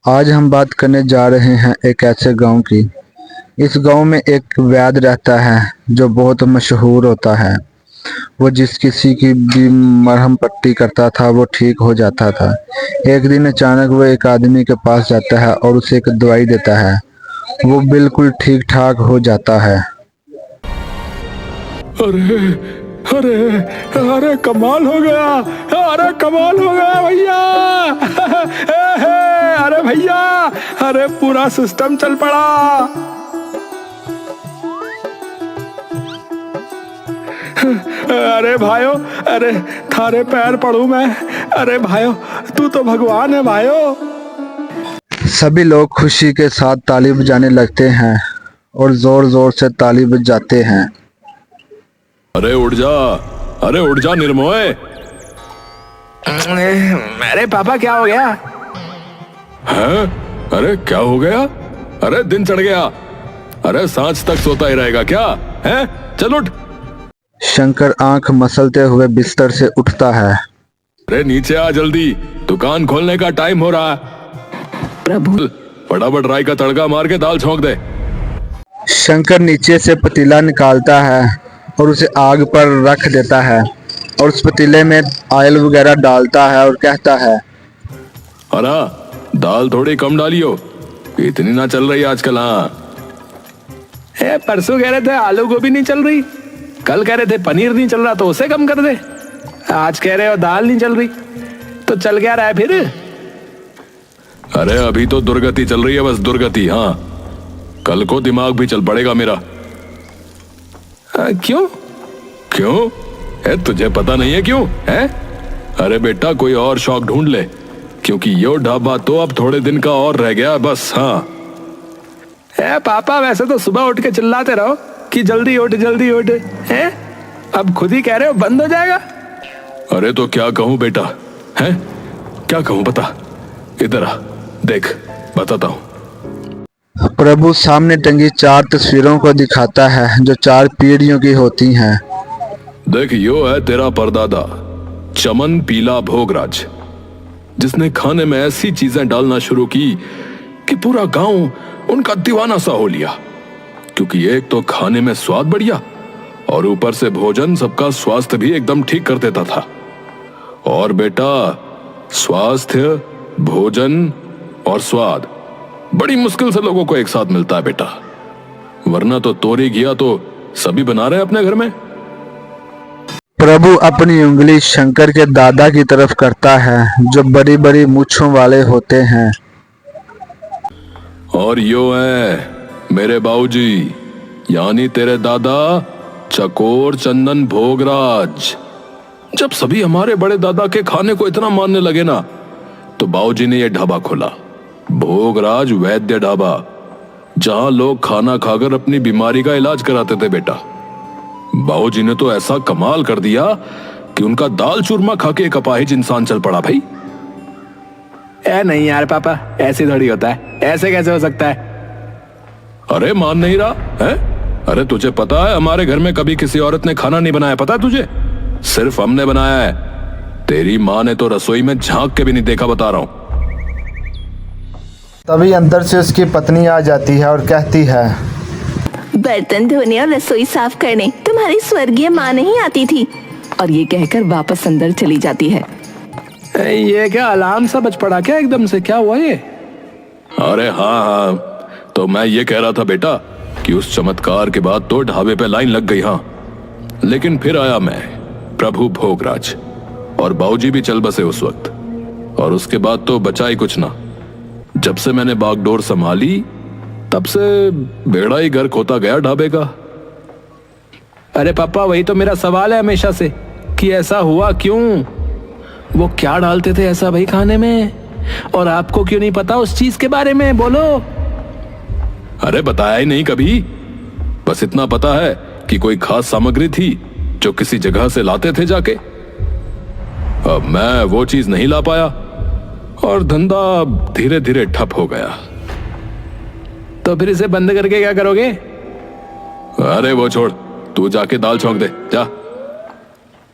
आज हम बात करने जा रहे हैं एक ऐसे गांव की। इस गांव में एक वैद्य रहता है जो बहुत मशहूर होता है। वो जिस किसी की भी मरहम पट्टी करता था वो ठीक हो जाता था। एक दिन अचानक वो एक आदमी के पास जाता है और उसे एक दवाई देता है। वो बिल्कुल ठीक ठाक हो जाता है। अरे अरे अरे कमाल हो गया। अरे कमाल हो गया भैया। अरे भैया, अरे पूरा सिस्टम चल पड़ा। अरे भाइयों, अरे थारे पैर पड़ू मैं। अरे भाइयों, तू तो भगवान है भाइयों। सभी लोग खुशी के साथ ताली बजाने लगते हैं और जोर जोर से ताली बजाते हैं। अरे उठ जा, अरे उठ जा निर्मोय। अरे पापा क्या हो गया? हैं? अरे क्या हो गया? अरे दिन चढ़ गया। अरे सांझ तक सोता ही रहेगा क्या? हैं? चल उठ। शंकर आंख मसलते हुए बिस्तर से उठता है। अरे नीचे आ जल्दी, दुकान खोलने का टाइम हो रहा है। प्रभु, फटाफट राई का तड़का मार के दाल छौंक दे। शंकर नीचे से पतीला निकालता है और उसे आग पर रख देता है और उस पतीले में ऑयल वगैरह डालता है और कहता है, अरे दाल थोड़ी कम डालियो, इतनी ना चल रही आजकल। हाँ, परसों कह रहे थे आलू गोभी नहीं चल रही, कल कह रहे थे पनीर नहीं चल रहा तो उसे कम कर दे, आज कह रहे हो दाल नहीं चल रही, तो चल क्या रहा है फिर? अरे अभी तो दुर्गति चल रही है, बस दुर्गति। हाँ, कल को दिमाग भी चल पड़ेगा मेरा। क्यों? क्यों है? तुझे पता नहीं है क्यों है? अरे बेटा, कोई और शौक ढूंढ ले, क्योंकि यो ढाबा तो अब थोड़े दिन का और रह गया बस। हाँ पापा, वैसे तो सुबह उठ के चिल्लाते रहो कि जल्दी उठ जल्दी उठ, हैं? अब खुद ही कह रहे हो बंद हो जाएगा। अरे तो क्या कहूं बेटा, है क्या कहूं बता। इधर आ, देख बताता हूं। प्रभु सामने टंगी 4 तस्वीरों को दिखाता है जो 4 पीढ़ियों की होती हैं। देख, यो है तेरा परदादा चमन पीला भोगराज, जिसने खाने में ऐसी चीजें डालना शुरू की कि पूरा गांव उनका दीवाना सा हो लिया। क्योंकि एक तो खाने में स्वाद बढ़िया और ऊपर से भोजन सबका स्वास्थ्य भी एकदम ठीक कर देता था। और बेटा, स्वास्थ्य, भोजन और स्वाद बड़ी मुश्किल से लोगों को एक साथ मिलता है बेटा, वरना तो तोरी घिया तो सभी बना रहे हैं अपने घर में। प्रभु अपनी उंगली शंकर के दादा की तरफ करता है जो बड़ी बड़ी मूंछों वाले होते हैं। और यो है मेरे बाबूजी, यानी तेरे दादा चकोर चंदन भोगराज। जब सभी हमारे बड़े दादा के खाने को इतना मानने लगे ना, तो बाबूजी ने यह ढाबा खोला, भोगराज वैद्य ढाबा, जहां लोग खाना खाकर अपनी बीमारी का इलाज कराते थे बेटा। बाबूजी ने तो ऐसा कमाल कर दिया कि उनका दाल चूरमा खा के एक अपाहिज इंसान चल पड़ा भाई। नहीं यार पापा, ऐसे थोड़ी होता है, ऐसे कैसे हो सकता है? अरे मान नहीं रहा है? अरे तुझे पता है हमारे घर में कभी किसी औरत ने खाना नहीं बनाया, पता है तुझे? सिर्फ हमने बनाया है। तेरी माँ ने तो रसोई में झांक के भी नहीं देखा, बता रहा हूं। तभी अंदर से उसकी पत्नी आ जाती है और कहती है, बर्तन धोने और रसोई साफ करने तुम्हारी स्वर्गीय माँ नहीं आती थी? और ये कहकर वापस अंदर चली जाती है। ये क्या अलार्म सा बज पड़ा क्या एकदम से? क्या हुआ ये? अरे हाँ, तो मैं ये कह रहा था बेटा कि उस चमत्कार के बाद तो ढाबे पे लाइन लग गई। हाँ, लेकिन फिर आया मैं, प्रभु भोगराज, और बाबूजी भी चल बसे उस वक्त। और उसके बाद तो बचा ही कुछ ना। जब से मैंने बागडोर संभाली, तब से बेड़ा ही गर्क होता गया ढाबे का। अरे पापा, वही तो मेरा सवाल है हमेशा से कि ऐसा हुआ क्यों? वो क्या डालते थे ऐसा भाई खाने में, और आपको क्यों नहीं पता उस चीज के बारे में? बोलो। अरे बताया ही नहीं कभी, बस इतना पता है कि कोई खास सामग्री थी जो किसी जगह से लाते थे जाके। अब मैं वो चीज नहीं ला पाया और धंधा धीरे धीरे ठप हो गया। तो फिर इसे बंद करके क्या करोगे? अरे वो छोड़, तू जाके दाल छौंक दे जा।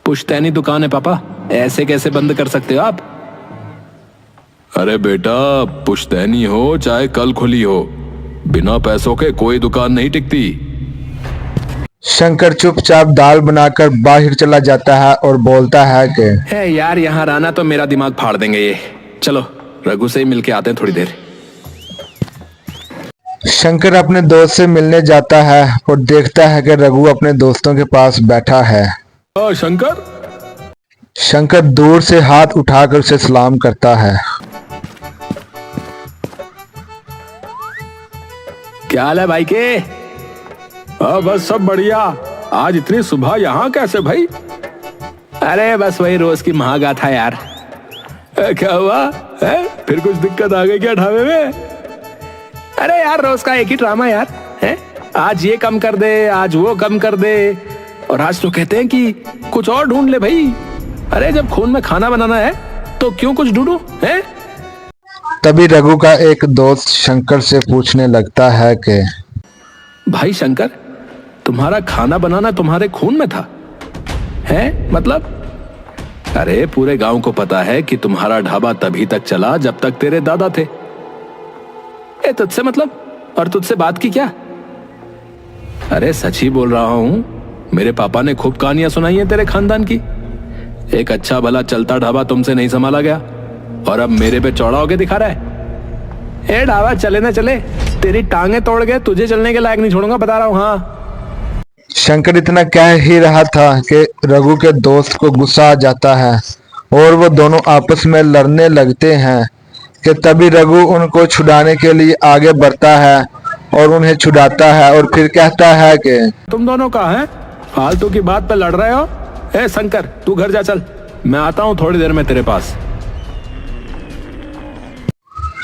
पुश्तैनी दुकान है पापा, ऐसे कैसे बंद कर सकते हो आप? अरे बेटा, पुश्तैनी हो चाहे कल खुली हो, बिना पैसों के कोई दुकान नहीं टिकती। शंकर चुपचाप दाल बनाकर बाहर चला जाता है और बोलता है कि है यार, यहाँ रहना तो मेरा दिमाग फाड़ देंगे ये। चलो रघु से ही मिलके आते हैं थोड़ी देर। शंकर अपने दोस्त से मिलने जाता है और देखता है कि रघु अपने दोस्तों के पास बैठा है। शंकर, शंकर दूर से हाथ उठाकर उसे सलाम करता है। क्या हाल है भाई के? बस सब बढ़िया। आज इतनी सुबह यहाँ कैसे भाई? अरे बस वही रोज की महागाथा यार। क्या हुआ है? फिर कुछ दिक्कत आ गई क्या ढाबे में? अरे यार, रोज का एक ही ड्रामा यार है। आज ये कम कर दे, आज वो कम कर दे, और आज तो कहते हैं कि कुछ और ढूंढ ले भाई। अरे जब खून में खाना बनाना है तो क्यों कुछ ढूंढूं है? तभी रघु का एक दोस्त शंकर से पूछने लगता है कि भाई शंकर, तुम्हारा खाना बनाना तुम्हारे खून में था है? मतलब? अरे पूरे गांव को पता है कि तुम्हारा ढाबा तभी तक चला जब तक तेरे दादा थे। तुझसे मतलब? और तुझसे बात की क्या? अरे सच ही बोल रहा हूं, मेरे पापा ने खूब कहानियां सुनाई हैं तेरे खानदान की। एक अच्छा भला चलता ढाबा तुमसे नहीं संभाला गया और अब मेरे पे चौड़ा होके दिखा रहा है। ढाबा चले ना चले, तेरी टांगे तोड़ गए, तुझे चलने के लायक नहीं छोड़ूंगा, बता रहा हूं। हाँ, शंकर इतना कह ही रहा था कि रघु के दोस्त को गुस्सा आ जाता है और वो दोनों आपस में लड़ने लगते हैं कि तभी रघु उनको छुड़ाने के लिए आगे बढ़ता है और उन्हें छुड़ाता है और फिर कहता है कि तुम दोनों का है फालतू की बात पे लड़ रहे हो। शंकर, तू घर जा, चल मैं आता हूं थोड़ी देर में तेरे पास।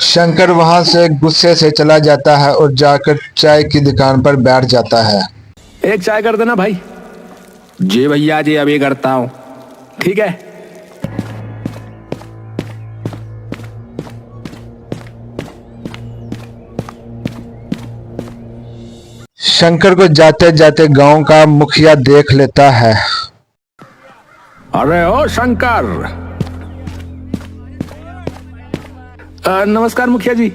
शंकर वहां से गुस्से से चला जाता है और जाकर चाय की दुकान पर बैठ जाता है। एक चाय कर देना भाई। जी भैया जी, अभी करता हूं। ठीक है। शंकर को जाते जाते गांव का मुखिया देख लेता है। अरे ओ शंकर। नमस्कार मुखिया जी।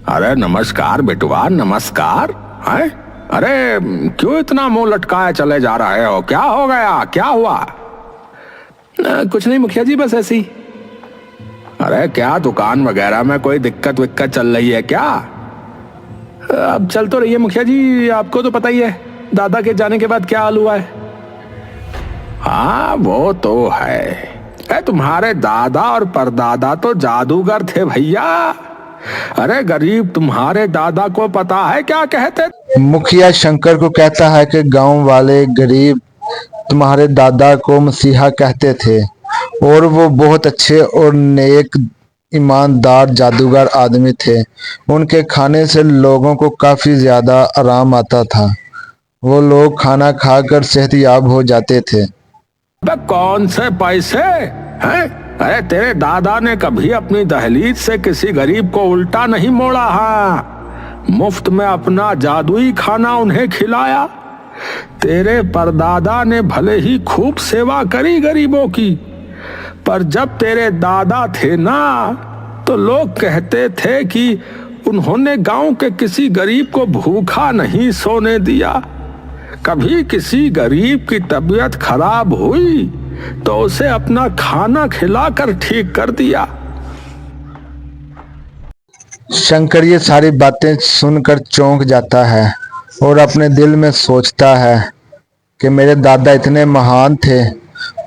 अरे नमस्कार बेटुआ, नमस्कार। है? अरे क्यों इतना मुंह लटकाए चले जा रहे हो? क्या हो गया, क्या हुआ? कुछ नहीं मुखिया जी, बस ऐसी। अरे क्या दुकान वगैरह में कोई दिक्कत विक्कत चल रही है क्या? अब चल तो रही है मुखिया जी, आपको तो पता ही है दादा के जाने के बाद क्या हाल हुआ है। हाँ वो तो है। तुम्हारे दादा और परदादा तो जादूगर थे भैया। अरे गरीब तुम्हारे दादा को पता है क्या कहते? मुखिया शंकर को कहता है कि गांव वाले गरीब तुम्हारे दादा को मसीहा कहते थे और वो बहुत अच्छे और नेक ईमानदार जादूगर आदमी थे। उनके खाने से लोगों को काफी ज्यादा आराम आता था। वो लोग खाना खाकर सेहतयाब हो जाते थे। कौन से पैसे हैं? अरे तेरे दादा ने कभी अपनी दहलीज से किसी गरीब को उल्टा नहीं मोड़ा। हाँ, मुफ्त में अपना जादुई खाना उन्हें खिलाया। तेरे परदादा ने भले ही खूब सेवा करी गरीबों की, पर जब तेरे दादा थे ना, तो लोग कहते थे कि उन्होंने गांव के किसी गरीब को भूखा नहीं सोने दिया। कभी किसी गरीब की तबीयत खराब हुई तो उसे अपना खाना खिलाकर ठीक कर दिया। शंकर ये सारी बातें सुनकर चौंक जाता है और अपने दिल में सोचता है कि मेरे दादा इतने महान थे।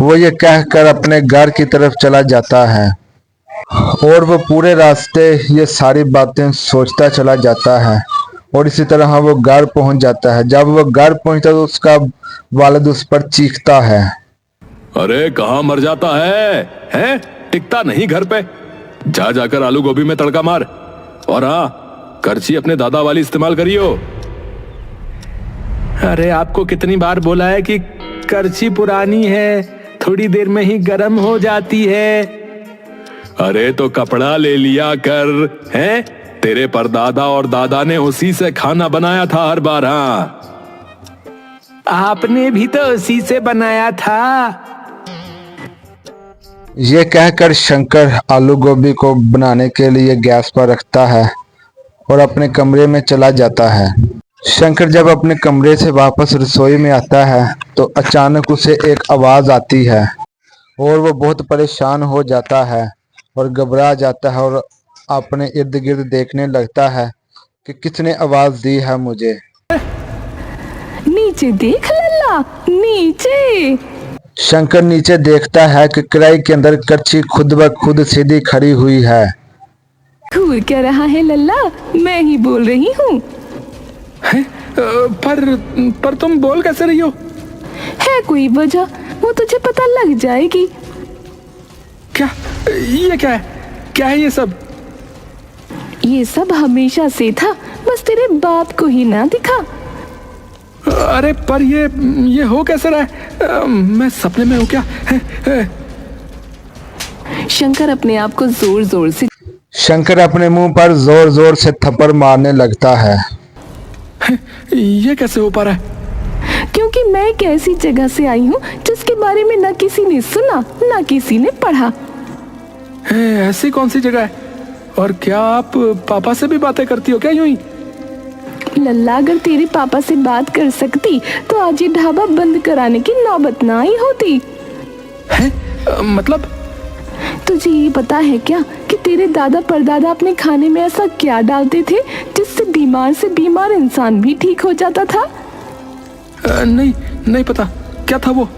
वो ये कहकर अपने घर की तरफ चला जाता है और वो पूरे रास्ते ये सारी बातें सोचता चला जाता है और इसी तरह वो घर पहुंच जाता है। जब वो घर पहुंचता तो उसका वालिद उस पर चीखता है। अरे कहाँ मर जाता है? हैं? टिकता नहीं घर पे? जा जाकर आलू गोभी में तड़का मार, और हाँ, करछी अपने दादा वाली इस्तेमाल करियो। अरे आपको कितनी बार बोला है कि करछी पुरानी है, थोड़ी देर में ही गर्म हो जाती है। अरे तो कपड़ा ले लिया कर। हैं? तेरे परदादा और दादा ने उसी से खाना बनाया था हर बार। हाँ, आपने भी तो उसी से बनाया था। ये कहकर शंकर आलू गोभी को बनाने के लिए गैस पर रखता है और अपने कमरे में चला जाता है। शंकर जब अपने कमरे से वापस रसोई में आता है तो अचानक उसे एक आवाज आती है और वो बहुत परेशान हो जाता है और घबरा जाता है और अपने इर्द गिर्द देखने लगता है कि किसने आवाज दी है मुझे। नीचे देख लल्ला, नीचे। शंकर नीचे देखता है कि कढ़ाई के अंदर कड़छी खुद ब खुद सीधी खड़ी हुई है। घूर क्या रहा है लल्ला, मैं ही बोल रही हूँ। पर तुम बोल कैसे रही हो? है कोई वजह, वो तुझे पता लग जाएगी। क्या ये क्या है? क्या है ये सब? ये सब हमेशा से था, बस तेरे बाप को ही ना दिखा। अरे पर ये हो कैसे रहा है? मैं सपने में हूँ क्या? शंकर अपने आप को जोर जोर से शंकर अपने मुंह पर जोर जोर से थप्पड़ मारने लगता है। ये कैसे हो पा रहा है? क्योंकि मैं एक ऐसी जगह से आई हूँ जिसके बारे में न किसी ने सुना न किसी ने पढ़ा। ऐसी कौन सी जगह है? और क्या आप पापा से भी बातें करती हो क्या यूं ही? लल्ला, अगर तेरे पापा से बात कर सकती तो आज ये ढाबा बंद कराने की नौबत ना आई होती। मतलब? तुझे ये पता है क्या कि तेरे दादा परदादा अपने खाने में ऐसा क्या डालते थे जिससे बीमार से बीमार इंसान भी ठीक हो जाता था? नहीं पता। क्या था वो?